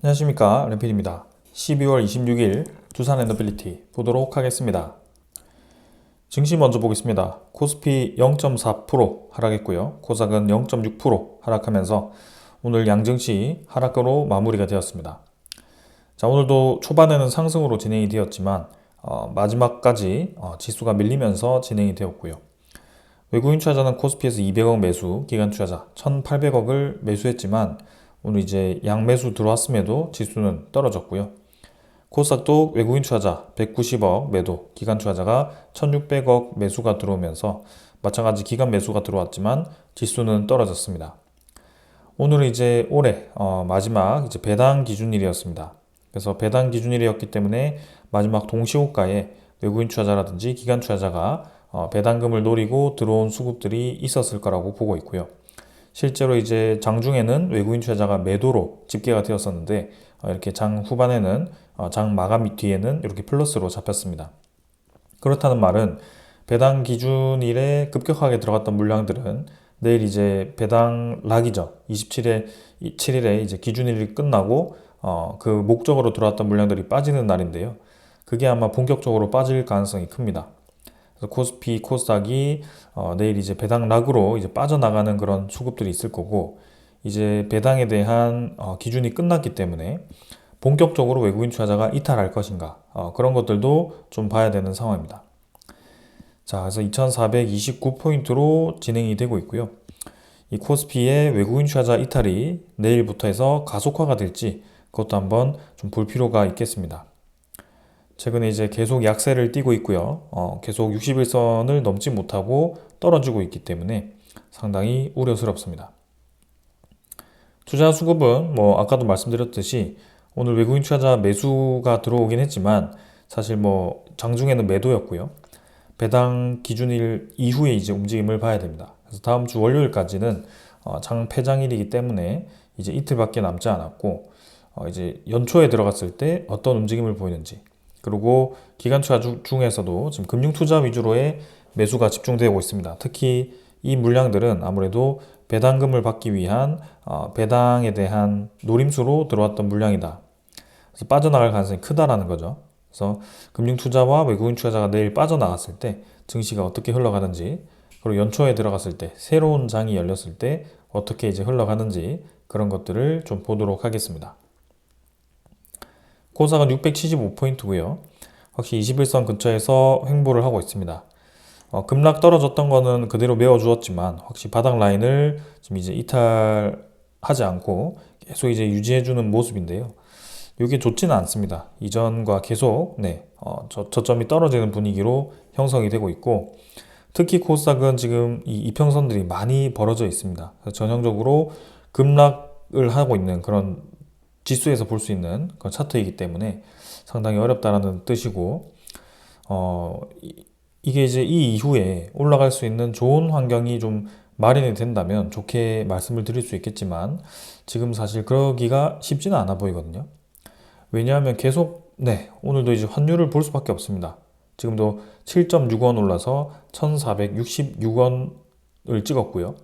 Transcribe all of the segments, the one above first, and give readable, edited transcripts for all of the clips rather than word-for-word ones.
안녕하십니까, 램필입니다. 12월 26일 두산 엔더빌리티 보도록 하겠습니다. 증시 먼저 보겠습니다. 코스피 0.4% 하락했고요. 코스닥은 0.6% 하락하면서 오늘 양증시 하락으로 마무리가 되었습니다. 자, 오늘도 초반에는 상승으로 진행이 되었지만 마지막까지 지수가 밀리면서 진행이 되었고요. 외국인 투자자는 코스피에서 200억 매수, 기관 투자자 1,800억을 매수했지만 오늘 이제 양매수 들어왔음에도 지수는 떨어졌고요. 코스닥도 외국인 투자자 190억 매도, 기관 투자자가 1,600억 매수가 들어오면서 마찬가지 기관 매수가 들어왔지만 지수는 떨어졌습니다. 오늘은 이제 올해 마지막 이제 배당 기준일이었습니다. 그래서 배당 기준일이었기 때문에 마지막 동시호가에 외국인 투자자라든지 기관 투자자가 배당금을 노리고 들어온 수급들이 있었을 거라고 보고 있고요. 실제로 이제 장중에는 외국인 투자자가 매도로 집계가 되었었는데 이렇게 장 후반에는 장 마감 뒤에는 이렇게 플러스로 잡혔습니다. 그렇다는 말은 배당 기준일에 급격하게 들어갔던 물량들은 내일 이제 배당 락이죠. 7일에 이제 기준일이 끝나고 그 목적으로 들어왔던 물량들이 빠지는 날인데요. 그게 아마 본격적으로 빠질 가능성이 큽니다. 그래서 코스피, 코스닥이 내일 이제 배당 락으로 이제 빠져나가는 그런 수급들이 있을 거고, 이제 배당에 대한 기준이 끝났기 때문에 본격적으로 외국인 투자자가 이탈할 것인가, 그런 것들도 좀 봐야 되는 상황입니다. 자, 그래서 2429포인트로 진행이 되고 있고요. 이 코스피의 외국인 투자자 이탈이 내일부터 해서 가속화가 될지 그것도 한번 좀 볼 필요가 있겠습니다. 최근에 이제 계속 약세를 띠고 있고요. 계속 60일선을 넘지 못하고 떨어지고 있기 때문에 상당히 우려스럽습니다. 투자 수급은 뭐 아까도 말씀드렸듯이 오늘 외국인 투자자 매수가 들어오긴 했지만 사실 뭐 장중에는 매도였고요. 배당 기준일 이후에 이제 움직임을 봐야 됩니다. 그래서 다음 주 월요일까지는 장 폐장일이기 때문에 이제 이틀밖에 남지 않았고 이제 연초에 들어갔을 때 어떤 움직임을 보이는지, 그리고 기관 투자 중에서도 지금 금융 투자 위주로의 매수가 집중되고 있습니다. 특히 이 물량들은 아무래도 배당금을 받기 위한 배당에 대한 노림수로 들어왔던 물량이다. 그래서 빠져나갈 가능성이 크다라는 거죠. 그래서 금융 투자와 외국인 투자자가 내일 빠져나갔을 때 증시가 어떻게 흘러가는지, 그리고 연초에 들어갔을 때 새로운 장이 열렸을 때 어떻게 이제 흘러가는지, 그런 것들을 좀 보도록 하겠습니다. 코스닥은 675포인트고요. 확실히 21선 근처에서 횡보를 하고 있습니다. 급락 떨어졌던 거는 그대로 메워주었지만 확실히 바닥 라인을 지금 이제 이탈하지 않고 계속 이제 유지해주는 모습인데요. 이게 좋지는 않습니다. 이전과 계속 저점이 떨어지는 분위기로 형성이 되고 있고, 특히 코스닥은 지금 이 이평선들이 많이 벌어져 있습니다. 그래서 전형적으로 급락을 하고 있는 그런 지수에서 볼 수 있는 그런 차트이기 때문에 상당히 어렵다라는 뜻이고, 이게 이제 이 이후에 올라갈 수 있는 좋은 환경이 좀 마련이 된다면 좋게 말씀을 드릴 수 있겠지만 지금 사실 그러기가 쉽지는 않아 보이거든요. 왜냐하면 계속 오늘도 이제 환율을 볼 수밖에 없습니다. 지금도 7.6원 올라서 1466원을 찍었고요.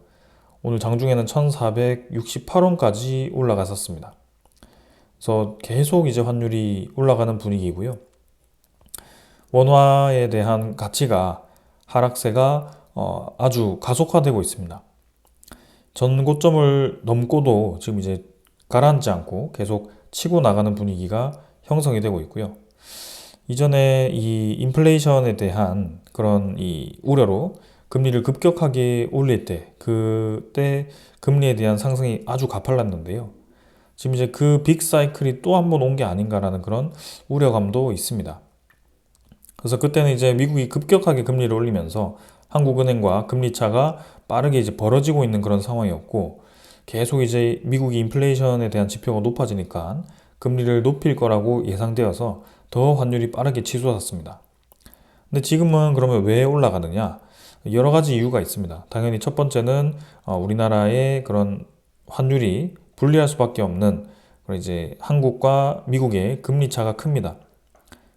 오늘 장중에는 1468원까지 올라갔었습니다. 그래서 계속 이제 환율이 올라가는 분위기고요. 원화에 대한 가치가 하락세가 아주 가속화되고 있습니다. 전 고점을 넘고도 지금 이제 가라앉지 않고 계속 치고 나가는 분위기가 형성이 되고 있고요. 이전에 이 인플레이션에 대한 그런 이 우려로 금리를 급격하게 올릴 때, 그때 금리에 대한 상승이 아주 가팔랐는데요. 지금 이제 그 빅 사이클이 또 한 번 온 게 아닌가라는 그런 우려감도 있습니다. 그래서 그때는 이제 미국이 급격하게 금리를 올리면서 한국은행과 금리 차가 빠르게 이제 벌어지고 있는 그런 상황이었고, 계속 이제 미국이 인플레이션에 대한 지표가 높아지니까 금리를 높일 거라고 예상되어서 더 환율이 빠르게 치솟았습니다. 근데 지금은 그러면 왜 올라가느냐? 여러 가지 이유가 있습니다. 당연히 첫 번째는 우리나라의 그런 환율이 불리할 수밖에 없는 이제 한국과 미국의 금리 차가 큽니다.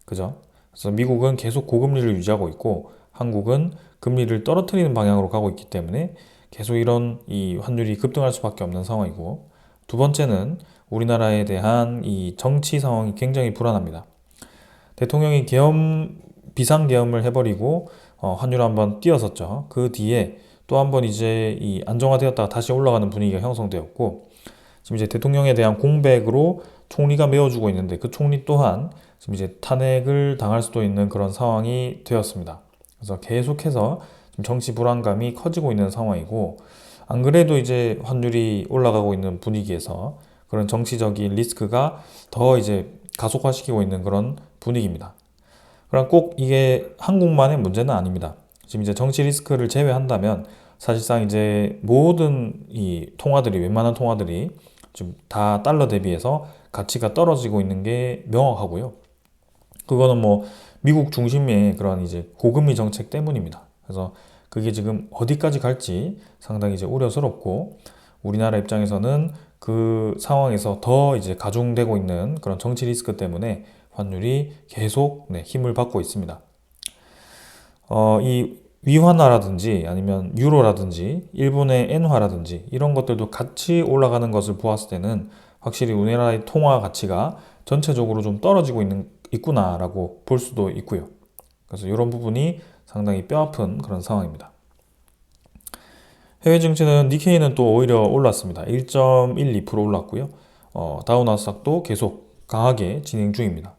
그죠? 그래서 미국은 계속 고금리를 유지하고 있고 한국은 금리를 떨어뜨리는 방향으로 가고 있기 때문에 계속 이런 이 환율이 급등할 수밖에 없는 상황이고, 두 번째는 우리나라에 대한 이 정치 상황이 굉장히 불안합니다. 대통령이 비상계엄을 해버리고 환율 한번 뛰었었죠. 그 뒤에 또 한번 이제 이 안정화되었다가 다시 올라가는 분위기가 형성되었고, 지금 이제 대통령에 대한 공백으로 총리가 메워주고 있는데 그 총리 또한 지금 이제 탄핵을 당할 수도 있는 그런 상황이 되었습니다. 그래서 계속해서 지금 정치 불안감이 커지고 있는 상황이고, 안 그래도 이제 환율이 올라가고 있는 분위기에서 그런 정치적인 리스크가 더 이제 가속화시키고 있는 그런 분위기입니다. 그럼 꼭 이게 한국만의 문제는 아닙니다. 지금 이제 정치 리스크를 제외한다면 사실상 이제 모든 이 통화들이, 웬만한 통화들이 지금 다 달러 대비해서 가치가 떨어지고 있는 게 명확하고요. 그거는 뭐 미국 중심의 그런 이제 고금리 정책 때문입니다. 그래서 그게 지금 어디까지 갈지 상당히 이제 우려스럽고, 우리나라 입장에서는 그 상황에서 더 이제 가중되고 있는 그런 정치 리스크 때문에 환율이 계속 힘을 받고 있습니다. 이 위환화라든지 아니면 유로라든지 일본의 엔화라든지 이런 것들도 같이 올라가는 것을 보았을 때는 확실히 우리나라의 통화 가치가 전체적으로 좀 떨어지고 있구나라고 볼 수도 있고요. 그래서 이런 부분이 상당히 뼈아픈 그런 상황입니다. 해외 증시는 니케이는 또 오히려 올랐습니다. 1.12% 올랐고요. 다우나스닥도 계속 강하게 진행 중입니다.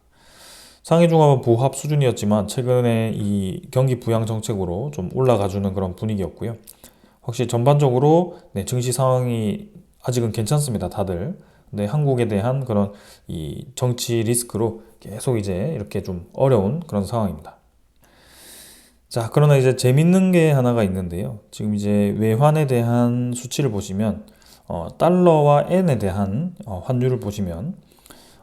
상해중합은 부합 수준이었지만 최근에 이 경기 부양 정책으로 좀 올라가주는 그런 분위기였고요. 확실히 전반적으로 증시 상황이 아직은 괜찮습니다, 다들. 근데 한국에 대한 그런 이 정치 리스크로 계속 이제 이렇게 좀 어려운 그런 상황입니다. 자, 그러나 이제 재밌는 게 하나가 있는데요. 지금 이제 외환에 대한 수치를 보시면 달러와 엔에 대한 환율을 보시면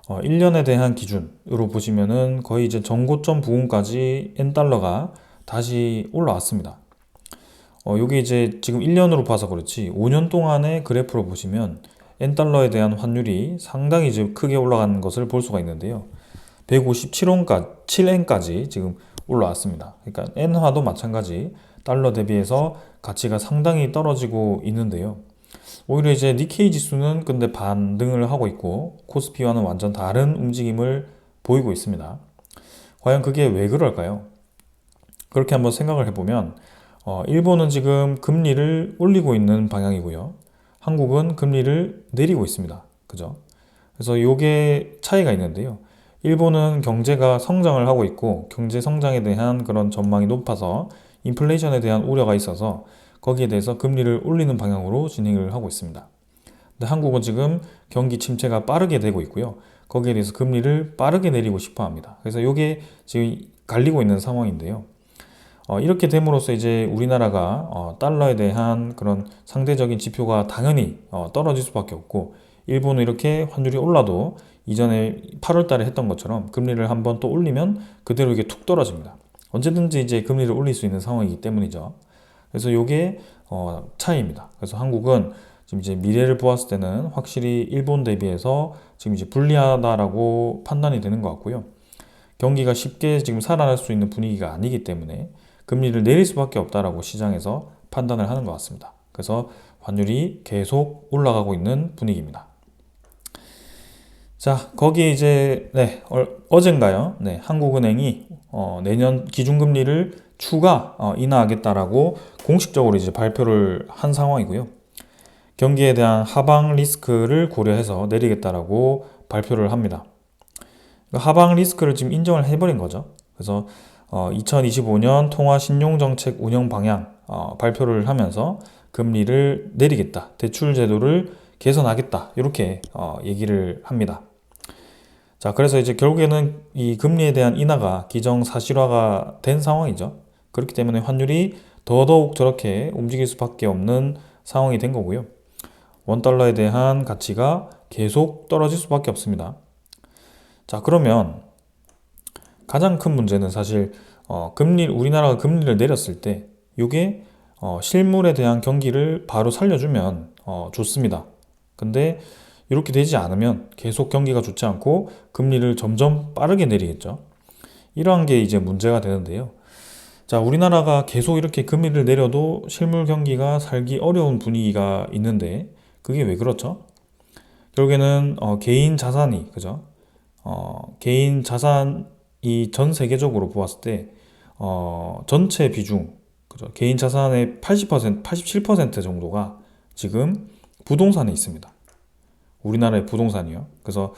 1년에 대한 기준으로 보시면은 거의 이제 전고점 부근까지 엔달러가 다시 올라왔습니다. 요게 이제 지금 1년으로 봐서 그렇지 5년 동안의 그래프로 보시면 엔달러에 대한 환율이 상당히 이제 크게 올라간 것을 볼 수가 있는데요. 157엔까지 지금 올라왔습니다. 그러니까 엔화도 마찬가지 달러 대비해서 가치가 상당히 떨어지고 있는데요. 오히려 이제 니케이 지수는 근데 반등을 하고 있고 코스피와는 완전 다른 움직임을 보이고 있습니다. 과연 그게 왜 그럴까요? 그렇게 한번 생각을 해보면 일본은 지금 금리를 올리고 있는 방향이고요. 한국은 금리를 내리고 있습니다. 그죠? 그래서 이게 차이가 있는데요. 일본은 경제가 성장을 하고 있고 경제 성장에 대한 그런 전망이 높아서 인플레이션에 대한 우려가 있어서 거기에 대해서 금리를 올리는 방향으로 진행을 하고 있습니다. 근데 한국은 지금 경기 침체가 빠르게 되고 있고요. 거기에 대해서 금리를 빠르게 내리고 싶어 합니다. 그래서 이게 지금 갈리고 있는 상황인데요. 이렇게 됨으로써 이제 우리나라가 달러에 대한 그런 상대적인 지표가 당연히 떨어질 수밖에 없고, 일본은 이렇게 환율이 올라도 이전에 8월 달에 했던 것처럼 금리를 한번 또 올리면 그대로 이게 툭 떨어집니다. 언제든지 이제 금리를 올릴 수 있는 상황이기 때문이죠. 그래서 이게 차이입니다. 그래서 한국은 지금 이제 미래를 보았을 때는 확실히 일본 대비해서 지금 이제 불리하다라고 판단이 되는 것 같고요. 경기가 쉽게 지금 살아날 수 있는 분위기가 아니기 때문에 금리를 내릴 수밖에 없다라고 시장에서 판단을 하는 것 같습니다. 그래서 환율이 계속 올라가고 있는 분위기입니다. 자, 거기에 이제 어젠가요? 한국은행이 내년 기준금리를 추가 인하하겠다라고 공식적으로 이제 발표를 한 상황이고요. 경기에 대한 하방 리스크를 고려해서 내리겠다라고 발표를 합니다. 하방 리스크를 지금 인정을 해버린 거죠. 그래서 2025년 통화신용정책 운영 방향 발표를 하면서 금리를 내리겠다, 대출 제도를 개선하겠다, 이렇게 얘기를 합니다. 자, 그래서 이제 결국에는 이 금리에 대한 인하가 기정사실화가 된 상황이죠. 그렇기 때문에 환율이 더더욱 저렇게 움직일 수밖에 없는 상황이 된 거고요. 원달러에 대한 가치가 계속 떨어질 수밖에 없습니다. 자, 그러면 가장 큰 문제는 사실 우리나라가 금리를 내렸을 때 이게 실물에 대한 경기를 바로 살려주면 좋습니다. 근데 이렇게 되지 않으면 계속 경기가 좋지 않고 금리를 점점 빠르게 내리겠죠. 이러한 게 이제 문제가 되는데요. 자, 우리나라가 계속 이렇게 금리를 내려도 실물 경기가 살기 어려운 분위기가 있는데 그게 왜 그렇죠? 결국에는 개인 자산이 그죠? 개인 자산이 전 세계적으로 보았을 때 전체 비중 그죠? 개인 자산의 80%, 87% 정도가 지금 부동산에 있습니다. 우리나라의 부동산이요. 그래서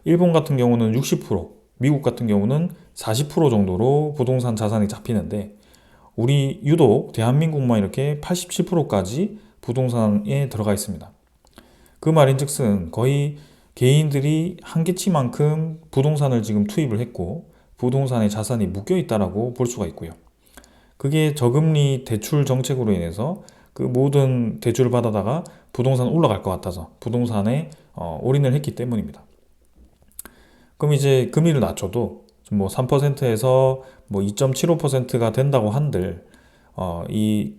일본 같은 경우는 60%, 미국 같은 경우는 40% 정도로 부동산 자산이 잡히는데 우리 유독 대한민국만 이렇게 87%까지 부동산에 들어가 있습니다. 그 말인즉슨 거의 개인들이 한계치만큼 부동산을 지금 투입을 했고 부동산에 자산이 묶여 있다라고 볼 수가 있고요. 그게 저금리 대출 정책으로 인해서 그 모든 대출을 받아다가 부동산 올라갈 것 같아서 부동산에 올인을 했기 때문입니다. 그럼 이제 금리를 낮춰도 뭐 3%에서 뭐 2.75%가 된다고 한들 이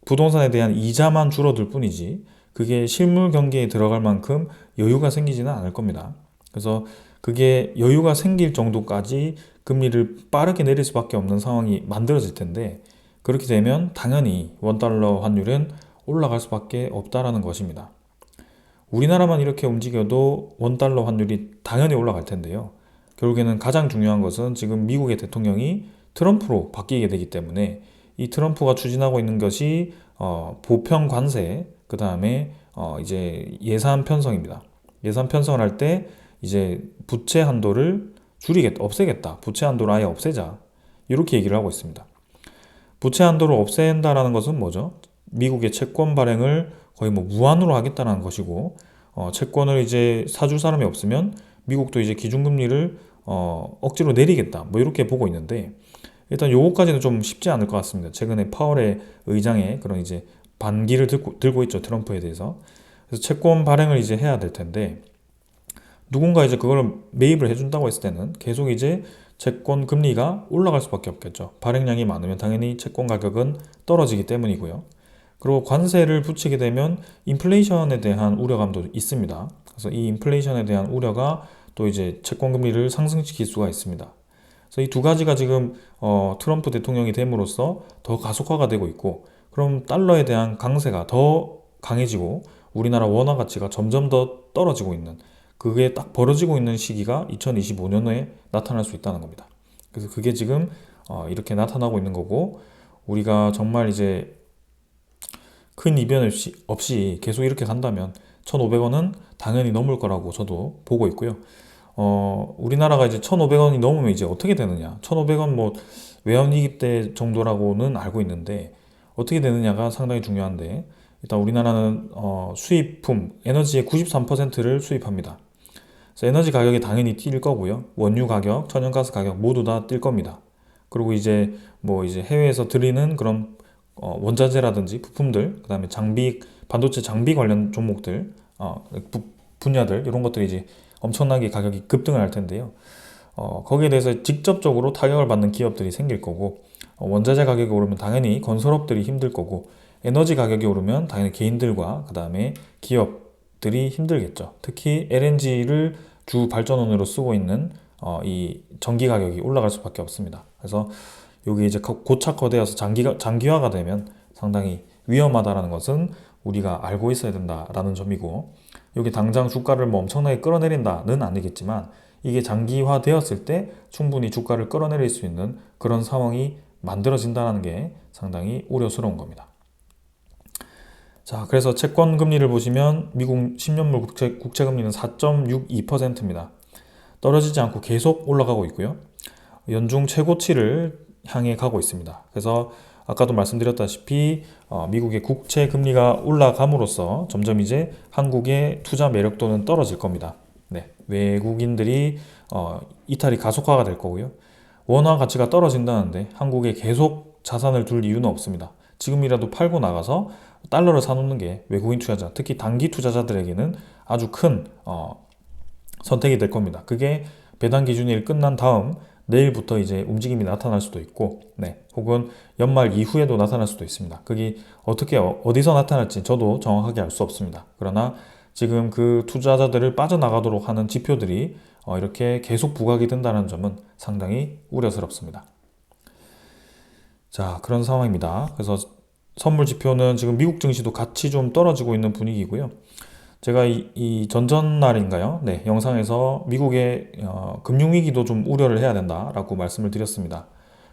부동산에 대한 이자만 줄어들 뿐이지 그게 실물 경기에 들어갈 만큼 여유가 생기지는 않을 겁니다. 그래서 그게 여유가 생길 정도까지 금리를 빠르게 내릴 수밖에 없는 상황이 만들어질 텐데 그렇게 되면 당연히 원달러 환율은 올라갈 수밖에 없다라는 것입니다. 우리나라만 이렇게 움직여도 원달러 환율이 당연히 올라갈 텐데요. 결국에는 가장 중요한 것은 지금 미국의 대통령이 트럼프로 바뀌게 되기 때문에 이 트럼프가 추진하고 있는 것이 보편 관세, 그 다음에 이제 예산 편성입니다. 예산 편성을 할 때 이제 부채 한도를 줄이겠다, 없애겠다. 부채 한도를 아예 없애자. 이렇게 얘기를 하고 있습니다. 부채 한도를 없앤다라는 것은 뭐죠? 미국의 채권 발행을 거의 뭐 무한으로 하겠다는 것이고, 채권을 이제 사줄 사람이 없으면 미국도 이제 기준금리를 억지로 내리겠다. 뭐 이렇게 보고 있는데, 일단 요거까지는 좀 쉽지 않을 것 같습니다. 최근에 파월의 의장의 그런 이제 반기를 들고 있죠. 트럼프에 대해서. 그래서 채권 발행을 이제 해야 될 텐데, 누군가 이제 그걸 매입을 해준다고 했을 때는 계속 이제 채권 금리가 올라갈 수밖에 없겠죠. 발행량이 많으면 당연히 채권 가격은 떨어지기 때문이고요. 그리고 관세를 붙이게 되면 인플레이션에 대한 우려감도 있습니다. 그래서 이 인플레이션에 대한 우려가 또 이제 채권 금리를 상승시킬 수가 있습니다. 그래서 이 두 가지가 지금 트럼프 대통령이 됨으로써 더 가속화가 되고 있고, 그럼 달러에 대한 강세가 더 강해지고 우리나라 원화 가치가 점점 더 떨어지고 있는, 그게 딱 벌어지고 있는 시기가 2025년에 나타날 수 있다는 겁니다. 그래서 그게 지금 이렇게 나타나고 있는 거고, 우리가 정말 이제 큰 이변 없이 계속 이렇게 간다면 1,500원은 당연히 넘을 거라고 저도 보고 있고요. 우리나라가 이제 1,500원이 넘으면 이제 어떻게 되느냐. 1,500원 뭐 외환위기 때 정도라고는 알고 있는데 어떻게 되느냐가 상당히 중요한데, 일단 우리나라는 수입품, 에너지의 93%를 수입합니다. 그래서 에너지 가격이 당연히 뛸 거고요. 원유 가격, 천연가스 가격 모두 다 뛸 겁니다. 그리고 이제 뭐 이제 해외에서 들이는 그런 원자재라든지 부품들, 그다음에 장비, 반도체 장비 관련 종목들, 분야들 이런 것들이 이제 엄청나게 가격이 급등을 할 텐데요. 거기에 대해서 직접적으로 타격을 받는 기업들이 생길 거고, 원자재 가격이 오르면 당연히 건설업들이 힘들 거고, 에너지 가격이 오르면 당연히 개인들과 그 다음에 기업들이 힘들겠죠. 특히 LNG를 주 발전원으로 쓰고 있는 이 전기 가격이 올라갈 수밖에 없습니다. 그래서 여기 이제 고착화되어서 장기화가 되면 상당히 위험하다라는 것은 우리가 알고 있어야 된다라는 점이고, 여기 당장 주가를 뭐 엄청나게 끌어내린다는 아니겠지만 이게 장기화 되었을 때 충분히 주가를 끌어내릴 수 있는 그런 상황이 만들어진다는 게 상당히 우려스러운 겁니다. 자, 그래서 채권 금리를 보시면 미국 10년물 국채 금리는 4.62%입니다. 떨어지지 않고 계속 올라가고 있고요. 연중 최고치를 향해 가고 있습니다. 그래서 아까도 말씀드렸다시피 미국의 국채 금리가 올라감으로써 점점 이제 한국의 투자 매력도는 떨어질 겁니다. 네, 외국인들이 이탈이 가속화가 될 거고요. 원화 가치가 떨어진다는데 한국에 계속 자산을 둘 이유는 없습니다. 지금이라도 팔고 나가서 달러를 사놓는 게 외국인 투자자, 특히 단기 투자자들에게는 아주 큰 선택이 될 겁니다. 그게 배당 기준일 끝난 다음 내일부터 이제 움직임이 나타날 수도 있고, 네, 혹은 연말 이후에도 나타날 수도 있습니다. 그게 어떻게 어디서 나타날지 저도 정확하게 알 수 없습니다. 그러나 지금 그 투자자들을 빠져나가도록 하는 지표들이 이렇게 계속 부각이 된다는 점은 상당히 우려스럽습니다. 자, 그런 상황입니다. 그래서 선물 지표는 지금 미국 증시도 같이 좀 떨어지고 있는 분위기고요. 제가 이 전전날인가요? 네, 영상에서 미국의 금융위기도 좀 우려를 해야 된다라고 말씀을 드렸습니다.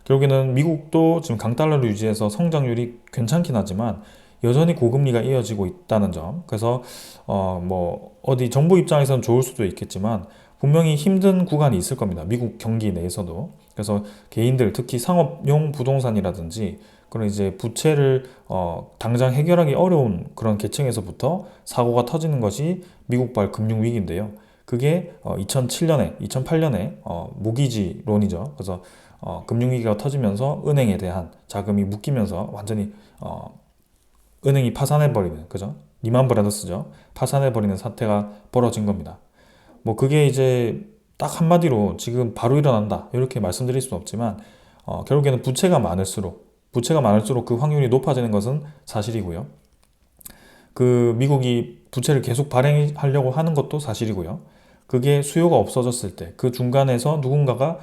결국에는 미국도 지금 강달러를 유지해서 성장률이 괜찮긴 하지만 여전히 고금리가 이어지고 있다는 점. 그래서 뭐 어디 정부 입장에서는 좋을 수도 있겠지만 분명히 힘든 구간이 있을 겁니다. 미국 경기 내에서도. 그래서 개인들, 특히 상업용 부동산이라든지 그런 이제 부채를 당장 해결하기 어려운 그런 계층에서부터 사고가 터지는 것이 미국발 금융위기인데요. 그게 2007년에, 2008년에 모기지론이죠. 그래서 금융위기가 터지면서 은행에 대한 자금이 묶이면서 완전히 은행이 파산해버리는, 그죠? 리만 브라더스죠. 파산해버리는 사태가 벌어진 겁니다. 뭐 그게 이제 딱 한마디로 지금 바로 일어난다 이렇게 말씀드릴 수는 없지만 결국에는 부채가 많을수록 그 확률이 높아지는 것은 사실이고요. 그 미국이 부채를 계속 발행하려고 하는 것도 사실이고요. 그게 수요가 없어졌을 때 그 중간에서 누군가가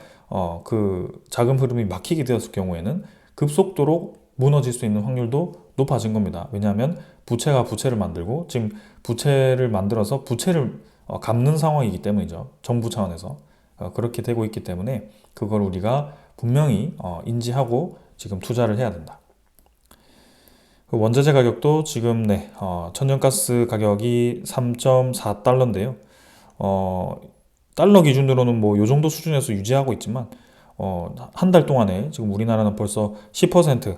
그 자금 흐름이 막히게 되었을 경우에는 급속도로 무너질 수 있는 확률도 높아진 겁니다. 왜냐하면 부채가 부채를 만들고 지금 부채를 만들어서 부채를 갚는 상황이기 때문이죠. 정부 차원에서 그렇게 되고 있기 때문에 그걸 우리가 분명히 인지하고 지금 투자를 해야 된다. 그 원자재 가격도 지금 천연가스 가격이 3.4달러인데요. 달러 기준으로는 뭐 요 정도 수준에서 유지하고 있지만 한 달 동안에 지금 우리나라는 벌써 10%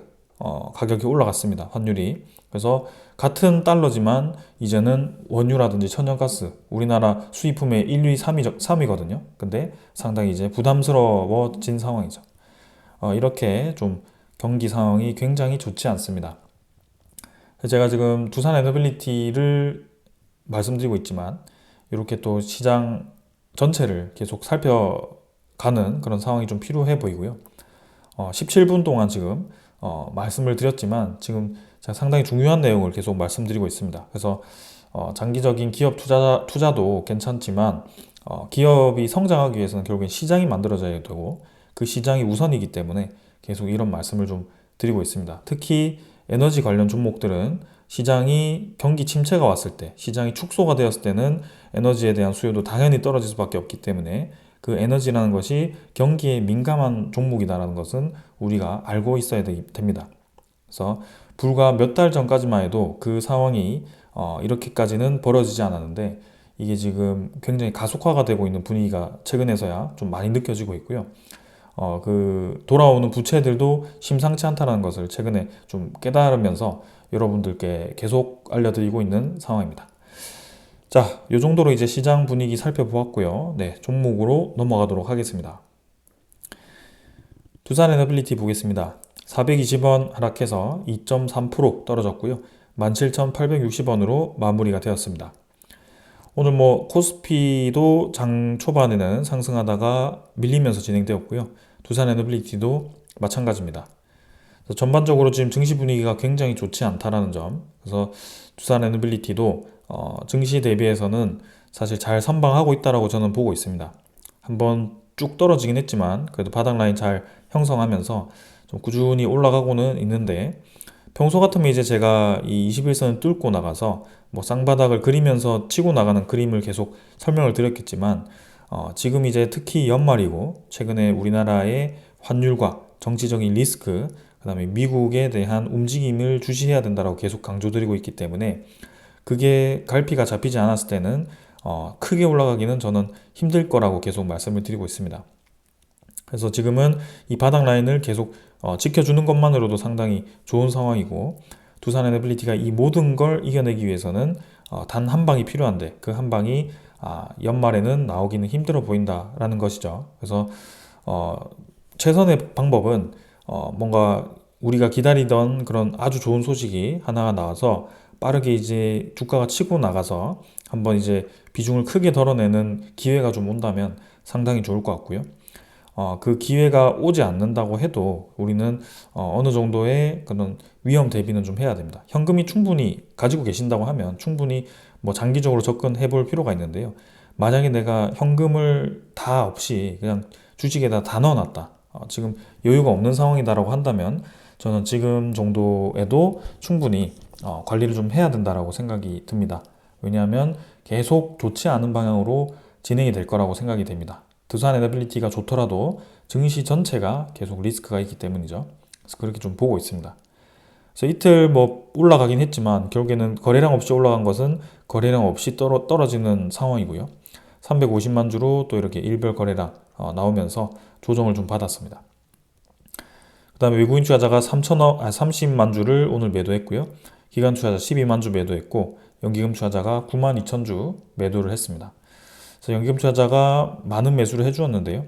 가격이 올라갔습니다. 환율이. 그래서 같은 달러지만 이제는 원유라든지 천연가스 우리나라 수입품의 1, 2, 3위거든요. 근데 상당히 이제 부담스러워진 상황이죠. 이렇게 좀 경기 상황이 굉장히 좋지 않습니다. 제가 지금 두산 에너빌리티를 말씀드리고 있지만 이렇게 또 시장 전체를 계속 살펴가는 그런 상황이 좀 필요해 보이고요. 17분 동안 지금 말씀을 드렸지만 지금 제가 상당히 중요한 내용을 계속 말씀드리고 있습니다. 그래서 장기적인 기업 투자도 괜찮지만 기업이 성장하기 위해서는 결국엔 시장이 만들어져야 되고 그 시장이 우선이기 때문에 계속 이런 말씀을 좀 드리고 있습니다. 특히 에너지 관련 종목들은 시장이 경기 침체가 왔을 때, 시장이 축소가 되었을 때는 에너지에 대한 수요도 당연히 떨어질 수밖에 없기 때문에 그 에너지라는 것이 경기에 민감한 종목이다라는 것은 우리가 알고 있어야 됩니다. 그래서 불과 몇 달 전까지만 해도 그 상황이 이렇게까지는 벌어지지 않았는데 이게 지금 굉장히 가속화가 되고 있는 분위기가 최근에서야 좀 많이 느껴지고 있고요. 그 돌아오는 부채들도 심상치 않다는 것을 최근에 좀 깨달으면서 여러분들께 계속 알려드리고 있는 상황입니다. 자, 이 정도로 이제 시장 분위기 살펴보았고요. 네, 종목으로 넘어가도록 하겠습니다. 두산에너빌리티 보겠습니다. 420원 하락해서 2.3% 떨어졌고요. 17,860원으로 마무리가 되었습니다. 오늘 뭐 코스피도 장 초반에는 상승하다가 밀리면서 진행되었고요. 두산에너빌리티도 마찬가지입니다. 전반적으로 지금 증시 분위기가 굉장히 좋지 않다라는 점. 그래서 두산에너빌리티도 증시 대비해서는 사실 잘 선방하고 있다라고 저는 보고 있습니다. 한번 쭉 떨어지긴 했지만 그래도 바닥 라인 잘 형성하면서 좀 꾸준히 올라가고는 있는데 평소 같으면 이제 제가 이 21선을 뚫고 나가서 뭐 쌍바닥을 그리면서 치고 나가는 그림을 계속 설명을 드렸겠지만 지금 이제 특히 연말이고 최근에 우리나라의 환율과 정치적인 리스크 그다음에 미국에 대한 움직임을 주시해야 된다고 계속 강조드리고 있기 때문에 그게 갈피가 잡히지 않았을 때는 크게 올라가기는 저는 힘들 거라고 계속 말씀을 드리고 있습니다. 그래서 지금은 이 바닥 라인을 계속 지켜주는 것만으로도 상당히 좋은 상황이고 두산에너빌리티가 이 모든 걸 이겨내기 위해서는 단 한 방이 필요한데 그 한 방이 연말에는 나오기는 힘들어 보인다라는 것이죠. 그래서 최선의 방법은 뭔가 우리가 기다리던 그런 아주 좋은 소식이 하나가 나와서 빠르게 이제 주가가 치고 나가서 한번 이제 비중을 크게 덜어내는 기회가 좀 온다면 상당히 좋을 것 같고요. 그 기회가 오지 않는다고 해도 우리는 어느 정도의 그런 위험 대비는 좀 해야 됩니다. 현금이 충분히 가지고 계신다고 하면 충분히 뭐 장기적으로 접근해 볼 필요가 있는데요. 만약에 내가 현금을 다 없이 그냥 주식에다 다 넣어놨다. 지금 여유가 없는 상황이다라고 한다면 저는 지금 정도에도 충분히 관리를 좀 해야 된다라고 생각이 듭니다. 왜냐하면 계속 좋지 않은 방향으로 진행이 될 거라고 생각이 됩니다. 두산 에너빌리티가 좋더라도 증시 전체가 계속 리스크가 있기 때문이죠. 그래서 그렇게 좀 보고 있습니다. 그래서 이틀 뭐 올라가긴 했지만 결국에는 거래량 없이 올라간 것은 거래량 없이 떨어지는 상황이고요. 350만 주로 또 이렇게 일별 거래량 나오면서 조정을 좀 받았습니다. 그 다음에 외국인 투자자가 30만 주를 오늘 매도했고요. 기관 투자자 12만 주 매도했고 연기금 투자자가 9만 2천 주 매도를 했습니다. 그래서 연기금 투자자가 많은 매수를 해주었는데요.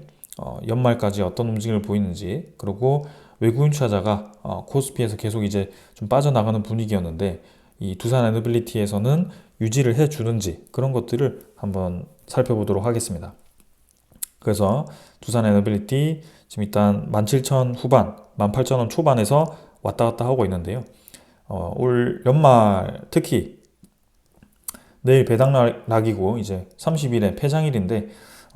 연말까지 어떤 움직임을 보이는지, 그리고 외국인 투자자가 코스피에서 계속 이제 좀 빠져나가는 분위기였는데 이 두산 에너빌리티에서는 유지를 해주는지 그런 것들을 한번 살펴보도록 하겠습니다. 그래서 두산 에너빌리티 지금 일단 17,000 후반, 18,000원 초반에서 왔다 갔다 하고 있는데요. 올 연말 특히 내일 배당락이고 이제 30일에 폐장일인데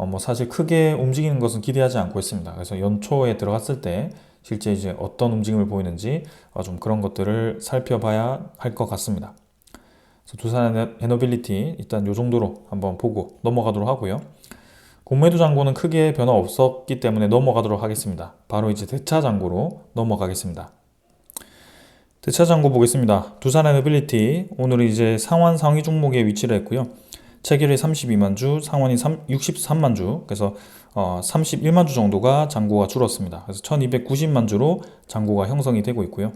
뭐 사실 크게 움직이는 것은 기대하지 않고 있습니다. 그래서 연초에 들어갔을 때 실제 이제 어떤 움직임을 보이는지 좀 그런 것들을 살펴봐야 할 것 같습니다. 그래서 두산 에너빌리티 일단 이 정도로 한번 보고 넘어가도록 하고요. 공매도 잔고는 크게 변화 없었기 때문에 넘어가도록 하겠습니다. 바로 이제 대차 잔고로 넘어가겠습니다. 대차 잔고 보겠습니다. 두산 에너빌리티 오늘 이제 상환 상위 종목에 위치를 했고요. 체결이 32만 주, 상환이 63만 주, 그래서 31만 주 정도가 잔고가 줄었습니다. 그래서 1290만 주로 잔고가 형성이 되고 있고요.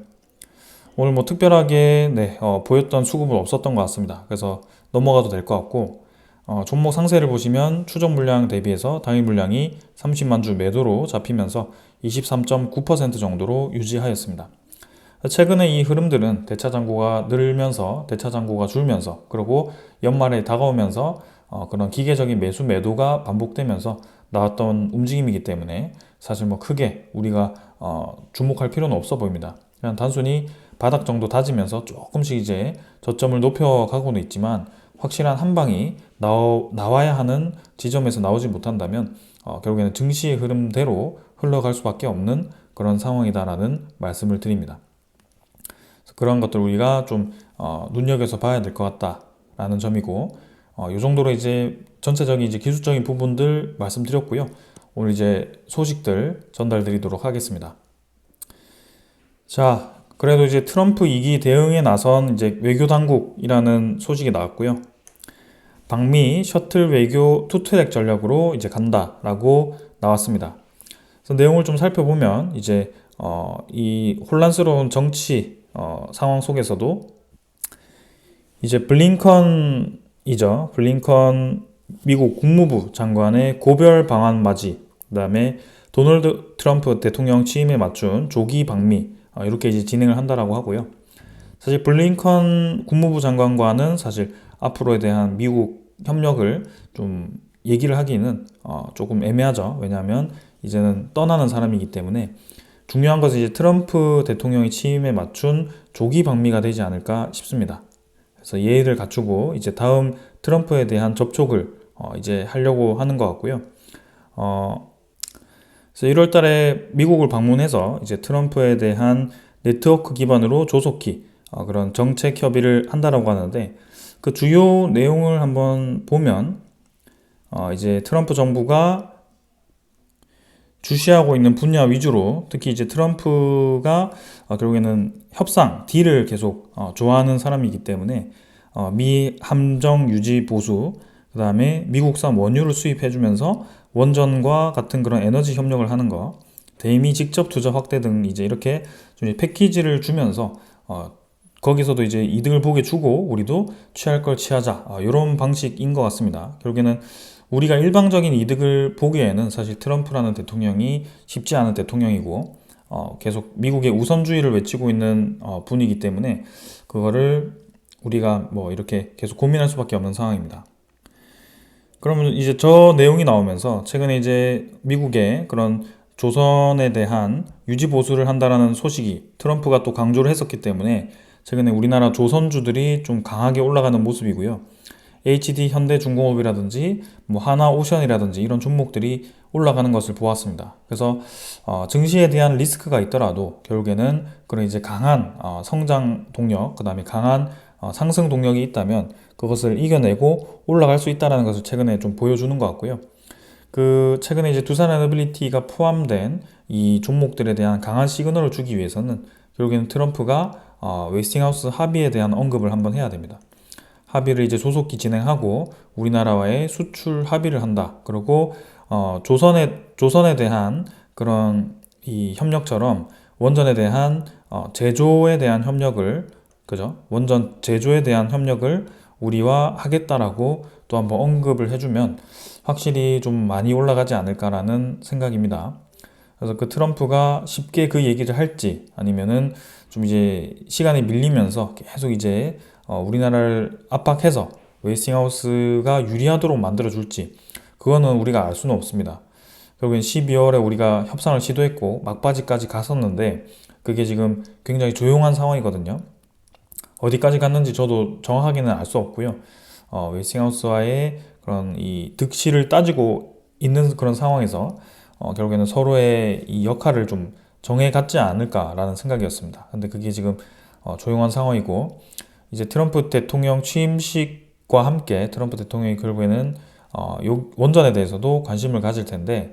오늘 뭐 특별하게 보였던 수급은 없었던 것 같습니다. 그래서 넘어가도 될 것 같고, 종목 상세를 보시면 추정 물량 대비해서 당일 물량이 30만 주 매도로 잡히면서 23.9% 정도로 유지하였습니다. 최근에 이 흐름들은 대차 잔고가 늘면서 대차 잔고가 줄면서, 그리고 연말에 다가오면서 그런 기계적인 매수 매도가 반복되면서 나왔던 움직임이기 때문에 사실 뭐 크게 우리가 주목할 필요는 없어 보입니다. 그냥 단순히 바닥 정도 다지면서 조금씩 이제 저점을 높여가고는 있지만 확실한 한 방이 나와야 하는 지점에서 나오지 못한다면 결국에는 증시의 흐름대로 흘러갈 수밖에 없는 그런 상황이다라는 말씀을 드립니다. 그런 것들 우리가 좀 눈여겨서 봐야 될 것 같다라는 점이고, 이 정도로 이제 전체적인 이제 기술적인 부분들 말씀드렸고요. 오늘 이제 소식들 전달드리도록 하겠습니다. 자, 그래도 이제 트럼프 2기 대응에 나선 이제 외교 당국이라는 소식이 나왔고요. 방미 셔틀 외교 투트랙 전략으로 이제 간다라고 나왔습니다. 그래서 내용을 좀 살펴보면 이제 이 혼란스러운 정치 상황 속에서도 이제 블링컨 미국 국무부 장관의 고별 방한 맞이, 그 다음에 도널드 트럼프 대통령 취임에 맞춘 조기 방미, 이렇게 이제 진행을 한다라고 하고요. 사실 블링컨 국무부 장관과는 사실 앞으로에 대한 미국 협력을 좀 얘기를 하기는 조금 애매하죠. 왜냐하면 이제는 떠나는 사람이기 때문에 중요한 것은 이제 트럼프 대통령의 취임에 맞춘 조기 방미가 되지 않을까 싶습니다. 그래서 예의를 갖추고 이제 다음 트럼프에 대한 접촉을 이제 하려고 하는 것 같고요. 그래서 1월 달에 미국을 방문해서 이제 트럼프에 대한 네트워크 기반으로 조속히 그런 정책 협의를 한다라고 하는데, 그 주요 내용을 한번 보면 이제 트럼프 정부가 주시하고 있는 분야 위주로, 특히 이제 트럼프가 결국에는 협상, 딜을 계속 좋아하는 사람이기 때문에 미 함정 유지 보수, 그 다음에 미국산 원유를 수입해주면서 원전과 같은 그런 에너지 협력을 하는 거, 대미 직접 투자 확대 등 이제 이렇게 좀 패키지를 주면서 거기서도 이제 이득을 보게 주고 우리도 취할 걸 취하자, 이런 방식인 것 같습니다. 결국에는 우리가 일방적인 이득을 보기에는 사실 트럼프라는 대통령이 쉽지 않은 대통령이고 계속 미국의 우선주의를 외치고 있는 분이기 때문에 그거를 우리가 뭐 이렇게 계속 고민할 수밖에 없는 상황입니다. 그러면 이제 저 내용이 나오면서 최근에 이제 미국의 그런 조선에 대한 유지 보수를 한다라는 소식이 트럼프가 또 강조를 했었기 때문에 최근에 우리나라 조선주들이 좀 강하게 올라가는 모습이고요. HD 현대중공업이라든지 뭐 하나오션이라든지 이런 종목들이 올라가는 것을 보았습니다. 그래서 증시에 대한 리스크가 있더라도 결국에는 그런 이제 강한 성장 동력, 그 다음에 강한 상승 동력이 있다면 그것을 이겨내고 올라갈 수 있다는 것을 최근에 좀 보여주는 것 같고요. 그 최근에 이제 두산 에너빌리티가 포함된 이 종목들에 대한 강한 시그널을 주기 위해서는 결국에는 트럼프가 웨스팅하우스 합의에 대한 언급을 한번 해야 됩니다. 합의를 이제 조속히 진행하고 우리나라와의 수출 합의를 한다. 그리고 조선에 대한 그런 이 협력처럼 원전에 대한 제조에 대한 협력을, 그죠? 원전 제조에 대한 협력을 우리와 하겠다라고 또 한번 언급을 해주면 확실히 좀 많이 올라가지 않을까라는 생각입니다. 그래서 그 트럼프가 쉽게 그 얘기를 할지 아니면은 좀 이제 시간이 밀리면서 계속 이제 우리나라를 압박해서 웨스팅하우스가 유리하도록 만들어줄지 그거는 우리가 알 수는 없습니다. 결국엔 12월에 우리가 협상을 시도했고 막바지까지 갔었는데 그게 지금 굉장히 조용한 상황이거든요. 어디까지 갔는지 저도 정확하게는 알 수 없고요. 웨스팅하우스와의 그런 이 득실을 따지고 있는 그런 상황에서 결국에는 서로의 이 역할을 좀 정해갔지 않을까라는 생각이었습니다. 근데 그게 지금 조용한 상황이고 이제 트럼프 대통령 취임식과 함께 트럼프 대통령이 결국에는 원전에 대해서도 관심을 가질 텐데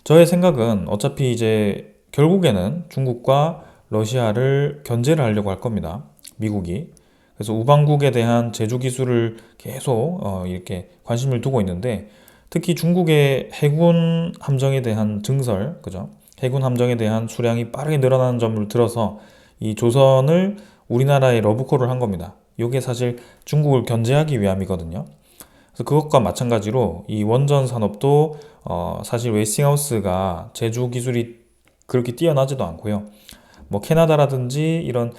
저의 생각은 어차피 이제 결국에는 중국과 러시아를 견제를 하려고 할 겁니다. 미국이. 그래서 우방국에 대한 제조 기술을 계속 이렇게 관심을 두고 있는데 특히 중국의 해군 함정에 대한 증설, 그죠? 해군 함정에 대한 수량이 빠르게 늘어나는 점을 들어서 이 조선을 우리나라에 러브콜을 한 겁니다. 이게 사실 중국을 견제하기 위함이거든요. 그래서 그것과 마찬가지로 이 원전 산업도 사실 웨스팅하우스가 제조 기술이 그렇게 뛰어나지도 않고요. 뭐 캐나다라든지 이런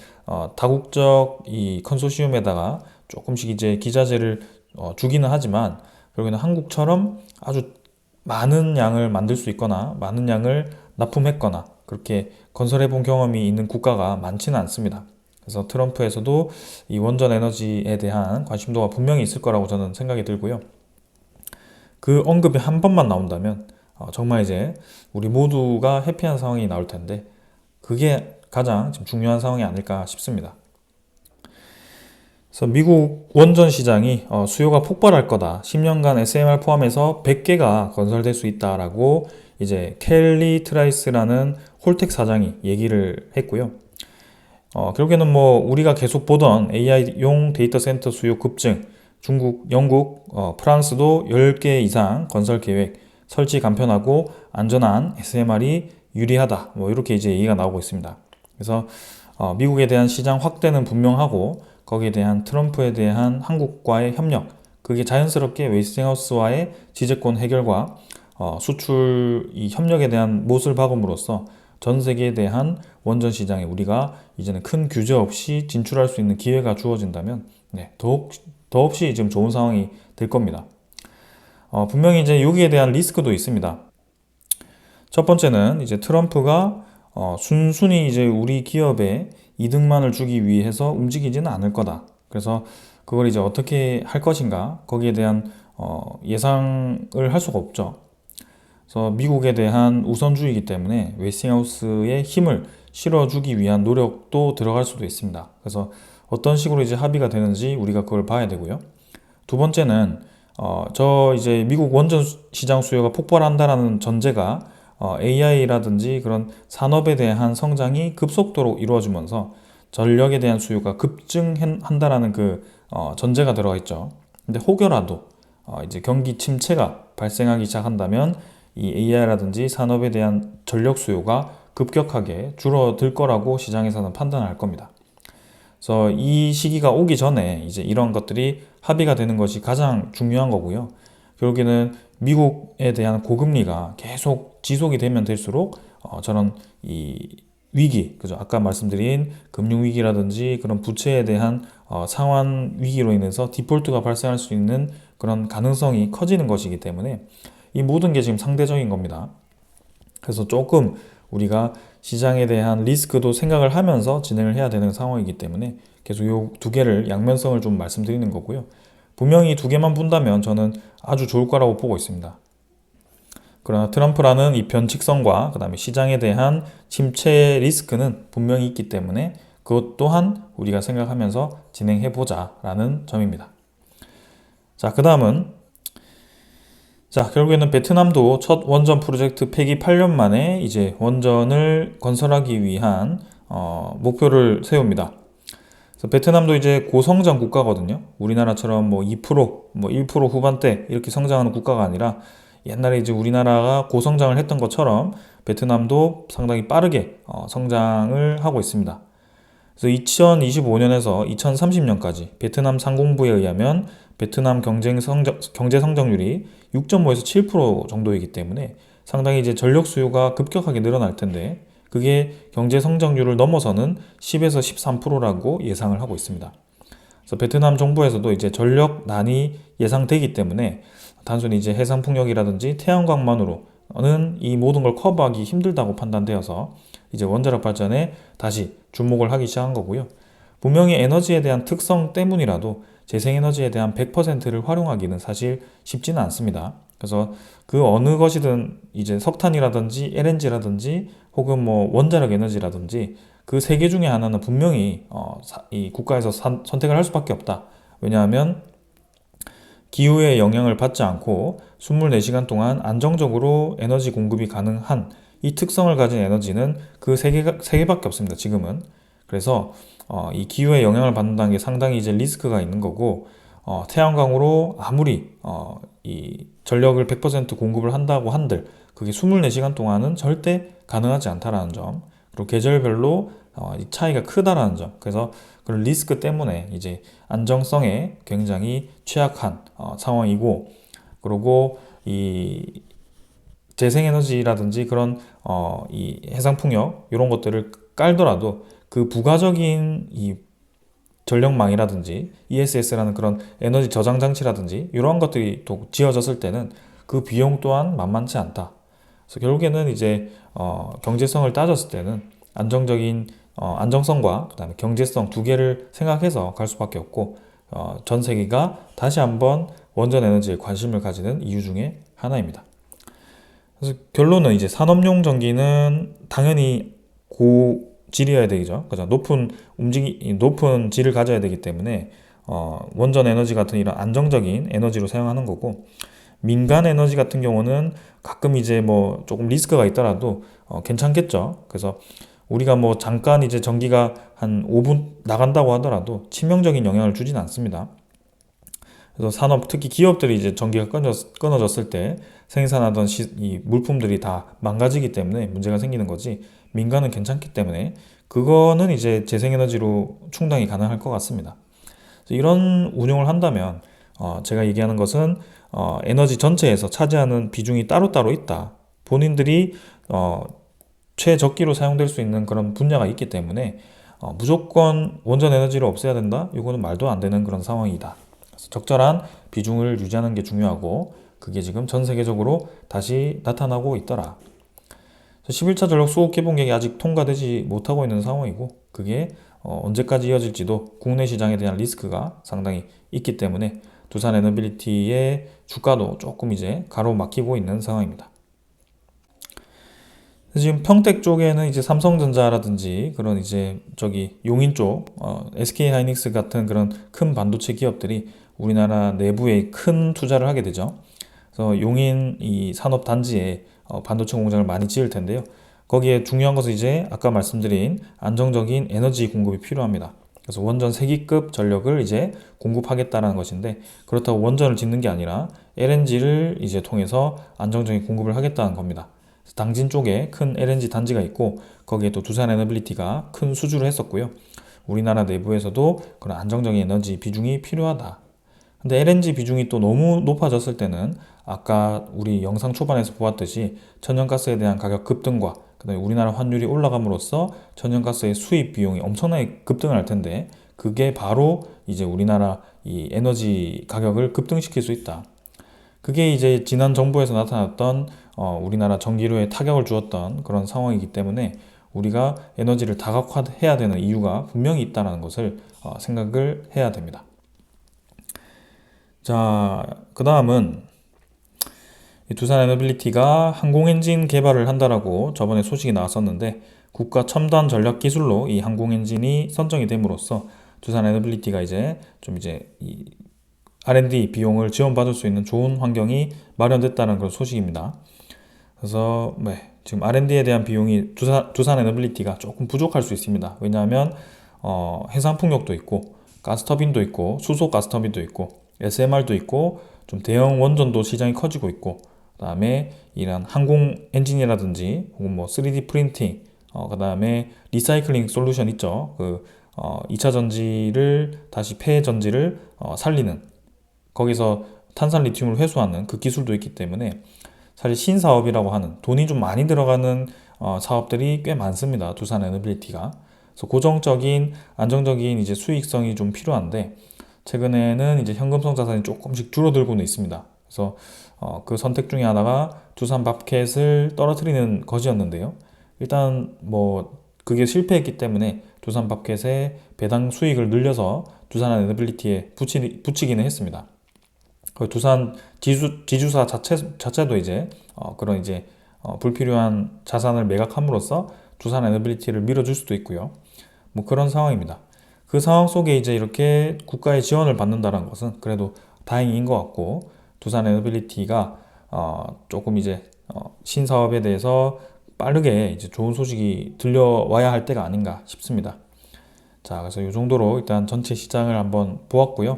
다국적 이 컨소시엄에다가 조금씩 이제 기자재를 주기는 하지만 결국에는 한국처럼 아주 많은 양을 만들 수 있거나 많은 양을 납품했거나 그렇게 건설해 본 경험이 있는 국가가 많지는 않습니다. 그래서 트럼프에서도 이 원전 에너지에 대한 관심도가 분명히 있을 거라고 저는 생각이 들고요. 그 언급이 한 번만 나온다면 정말 이제 우리 모두가 해피한 상황이 나올 텐데 그게 가장 지금 중요한 상황이 아닐까 싶습니다. 그래서 미국 원전 시장이 수요가 폭발할 거다. 10년간 SMR 포함해서 100개가 건설될 수 있다라고 이제 켈리 트라이스라는 홀텍 사장이 얘기를 했고요. 결국에는 뭐 우리가 계속 보던 AI용 데이터 센터 수요 급증, 중국, 영국, 프랑스도 10개 이상 건설 계획, 설치 간편하고 안전한 SMR이 유리하다. 뭐 이렇게 이제 얘기가 나오고 있습니다. 그래서 미국에 대한 시장 확대는 분명하고 거기에 대한 트럼프에 대한 한국과의 협력, 그게 자연스럽게 웨스팅하우스와의 지재권 해결과 수출 이 협력에 대한 못을 박음으로써 전 세계에 대한 원전 시장에 우리가 이제는 큰 규제 없이 진출할 수 있는 기회가 주어진다면 더없이 지금 좋은 상황이 될 겁니다. 분명히 이제 여기에 대한 리스크도 있습니다. 첫 번째는 이제 트럼프가 순순히 이제 우리 기업에 이득만을 주기 위해서 움직이지는 않을 거다. 그래서 그걸 이제 어떻게 할 것인가 거기에 대한 예상을 할 수가 없죠. 그래서 미국에 대한 우선주의이기 때문에 웨스팅하우스의 힘을 실어주기 위한 노력도 들어갈 수도 있습니다. 그래서 어떤 식으로 이제 합의가 되는지 우리가 그걸 봐야 되고요. 두 번째는 이제 미국 원전 시장 수요가 폭발한다라는 전제가 AI라든지 그런 산업에 대한 성장이 급속도로 이루어지면서 전력에 대한 수요가 급증한다라는 그 전제가 들어가 있죠. 근데 혹여라도 이제 경기 침체가 발생하기 시작한다면 이 AI라든지 산업에 대한 전력 수요가 급격하게 줄어들 거라고 시장에서는 판단할 겁니다. 그래서 이 시기가 오기 전에 이제 이런 것들이 합의가 되는 것이 가장 중요한 거고요. 결국에는 미국에 대한 고금리가 계속 지속이 되면 될수록 저런 이 위기, 그죠? 아까 말씀드린 금융 위기라든지 그런 부채에 대한 상환 위기로 인해서 디폴트가 발생할 수 있는 그런 가능성이 커지는 것이기 때문에 이 모든 게 지금 상대적인 겁니다. 그래서 조금 우리가 시장에 대한 리스크도 생각을 하면서 진행을 해야 되는 상황이기 때문에 계속 이 두 개를 양면성을 좀 말씀드리는 거고요. 분명히 두 개만 본다면 저는 아주 좋을 거라고 보고 있습니다. 그러나 트럼프라는 이 변칙성과 그 다음에 시장에 대한 침체 리스크는 분명히 있기 때문에 그것 또한 우리가 생각하면서 진행해보자 라는 점입니다. 자, 그 다음은 결국에는 베트남도 첫 원전 프로젝트 폐기 8년 만에 이제 원전을 건설하기 위한 목표를 세웁니다. 그래서 베트남도 이제 고성장 국가거든요. 우리나라처럼 뭐 2%, 뭐 1% 후반대 이렇게 성장하는 국가가 아니라 옛날에 이제 우리나라가 고성장을 했던 것처럼 베트남도 상당히 빠르게 성장을 하고 있습니다. 그래서 2025년에서 2030년까지 베트남 상공부에 의하면 베트남 경제 성장률이 6.5에서 7% 정도이기 때문에 상당히 이제 전력 수요가 급격하게 늘어날 텐데 그게 경제 성장률을 넘어서는 10에서 13%라고 예상을 하고 있습니다. 그래서 베트남 정부에서도 이제 전력난이 예상되기 때문에 단순히 이제 해상풍력이라든지 태양광만으로는 이 모든 걸 커버하기 힘들다고 판단되어서 이제 원자력 발전에 다시 주목을 하기 시작한 거고요. 분명히 에너지에 대한 특성 때문이라도 재생에너지에 대한 100%를 활용하기는 사실 쉽지는 않습니다. 그래서 그 어느 것이든 이제 석탄이라든지 LNG라든지 혹은 뭐 원자력 에너지라든지 그 세 개 중에 하나는 분명히 이 국가에서 선택을 할 수밖에 없다. 왜냐하면 기후의 영향을 받지 않고 24시간 동안 안정적으로 에너지 공급이 가능한 이 특성을 가진 에너지는 그 세 개밖에 없습니다. 지금은. 그래서 이 기후의 영향을 받는다는 게 상당히 이제 리스크가 있는 거고 태양광으로 아무리 이 전력을 100% 공급을 한다고 한들 그게 24시간 동안은 절대 가능하지 않다라는 점, 그리고 계절별로 이 차이가 크다라는 점. 그래서 그런 리스크 때문에 이제 안정성에 굉장히 취약한 상황이고, 그리고 이 재생에너지라든지 그런 이 해상풍력 이런 것들을 깔더라도 그 부가적인 이 전력망이라든지 ESS라는 그런 에너지 저장 장치라든지 이러한 것들이 또 지어졌을 때는 그 비용 또한 만만치 않다. 그래서 결국에는 이제 경제성을 따졌을 때는 안정적인 안정성과 그다음에 경제성 두 개를 생각해서 갈 수밖에 없고 전 세계가 다시 한번 원전 에너지에 관심을 가지는 이유 중에 하나입니다. 그래서 결론은 이제 산업용 전기는 당연히 고질이어야 되죠. 그죠? 높은 질을 가져야 되기 때문에 원전 에너지 같은 이런 안정적인 에너지로 사용하는 거고, 민간 에너지 같은 경우는 가끔 이제 뭐 조금 리스크가 있더라도 괜찮겠죠. 그래서 우리가 뭐 잠깐 이제 전기가 한 5분 나간다고 하더라도 치명적인 영향을 주진 않습니다. 그래서 산업, 특히 기업들이 이제 전기가 끊어졌을 때 생산하던 이 물품들이 다 망가지기 때문에 문제가 생기는 거지, 민간은 괜찮기 때문에 그거는 이제 재생에너지로 충당이 가능할 것 같습니다. 이런 운용을 한다면 제가 얘기하는 것은 에너지 전체에서 차지하는 비중이 따로따로 있다. 본인들이 최적기로 사용될 수 있는 그런 분야가 있기 때문에 무조건 원전 에너지를 없애야 된다? 이거는 말도 안 되는 그런 상황이다. 그래서 적절한 비중을 유지하는 게 중요하고, 그게 지금 전 세계적으로 다시 나타나고 있더라. 11차 전력 수급 개본 계획이 아직 통과되지 못하고 있는 상황이고, 그게 언제까지 이어질지도 국내 시장에 대한 리스크가 상당히 있기 때문에 두산 에너빌리티의 주가도 조금 이제 가로막히고 있는 상황입니다. 지금 평택 쪽에는 이제 삼성전자라든지 그런 이제 저기 용인 쪽 SK 하이닉스 같은 그런 큰 반도체 기업들이 우리나라 내부에 큰 투자를 하게 되죠. 그래서 용인 이 산업 단지에 반도체 공장을 많이 지을 텐데요. 거기에 중요한 것은 이제 아까 말씀드린 안정적인 에너지 공급이 필요합니다. 그래서 원전 3기급 전력을 이제 공급하겠다라는 것인데, 그렇다고 원전을 짓는 게 아니라 LNG를 이제 통해서 안정적인 공급을 하겠다는 겁니다. 당진 쪽에 큰 LNG 단지가 있고 거기에 또 두산 에너빌리티가 큰 수주를 했었고요. 우리나라 내부에서도 그런 안정적인 에너지 비중이 필요하다. 근데 LNG 비중이 또 너무 높아졌을 때는 아까 우리 영상 초반에서 보았듯이 천연가스에 대한 가격 급등과 그다음에 우리나라 환율이 올라감으로써 천연가스의 수입 비용이 엄청나게 급등을 할 텐데, 그게 바로 이제 우리나라 이 에너지 가격을 급등시킬 수 있다. 그게 이제 지난 정부에서 나타났던 우리나라 전기료에 타격을 주었던 그런 상황이기 때문에 우리가 에너지를 다각화해야 되는 이유가 분명히 있다는 것을 생각을 해야 됩니다. 자, 그 다음은 이 두산 에너빌리티가 항공 엔진 개발을 한다라고 저번에 소식이 나왔었는데 국가 첨단 전략 기술로 이 항공 엔진이 선정이 됨으로써 두산 에너빌리티가 이제 이 R&D 비용을 지원받을 수 있는 좋은 환경이 마련됐다는 그런 소식입니다. 그래서 지금 R&D에 대한 비용이 두산 에너빌리티가 조금 부족할 수 있습니다. 왜냐하면 해상 풍력도 있고 가스터빈도 있고 수소 가스터빈도 있고 SMR도 있고 좀 대형 원전도 시장이 커지고 있고 그다음에 이런 항공 엔진이라든지 혹은 뭐 3D 프린팅 그다음에 리사이클링 솔루션 있죠. 2차 전지를 다시 폐 전지를 살리는 거기서 탄산 리튬을 회수하는 그 기술도 있기 때문에 사실 신사업이라고 하는 돈이 좀 많이 들어가는 사업들이 꽤 많습니다. 두산 에너빌리티가. 그래서 고정적인 안정적인 이제 수익성이 좀 필요한데 최근에는 이제 현금성 자산이 조금씩 줄어들고는 있습니다. 그래서 그 선택 중에 하나가 두산 밥켓을 떨어뜨리는 것이었는데요. 일단 뭐 그게 실패했기 때문에 두산 밥켓의 배당 수익을 늘려서 두산 에너빌리티에 붙이기는 했습니다. 그 두산 지주사 자체도 이제 그런 이제 불필요한 자산을 매각함으로써 두산 에너빌리티를 밀어줄 수도 있고요. 뭐 그런 상황입니다. 그 상황 속에 이제 이렇게 국가의 지원을 받는다는 것은 그래도 다행인 것 같고 두산 에너빌리티가 조금 이제 신사업에 대해서 빠르게 이제 좋은 소식이 들려와야 할 때가 아닌가 싶습니다. 자, 그래서 이 정도로 일단 전체 시장을 한번 보았고요.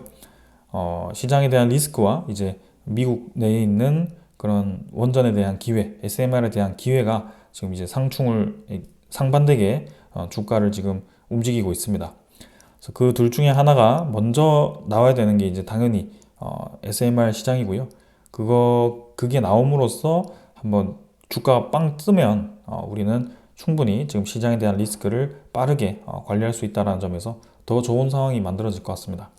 시장에 대한 리스크와 이제 미국 내에 있는 그런 원전에 대한 기회, SMR에 대한 기회가 지금 이제 상반되게 주가를 지금 움직이고 있습니다. 그래서 그 둘 중에 하나가 먼저 나와야 되는 게 이제 당연히 SMR 시장이고요. 그게 나옴으로써 한번 주가가 빵 뜨면 우리는 충분히 지금 시장에 대한 리스크를 빠르게 관리할 수 있다는 점에서 더 좋은 상황이 만들어질 것 같습니다.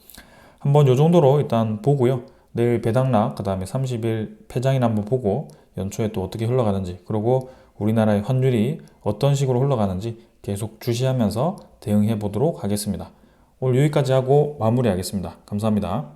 한번 요 정도로 일단 보고요. 내일 배당락, 그 다음에 30일 폐장이나 한번 보고 연초에 또 어떻게 흘러가는지 그리고 우리나라의 환율이 어떤 식으로 흘러가는지 계속 주시하면서 대응해 보도록 하겠습니다. 오늘 여기까지 하고 마무리하겠습니다. 감사합니다.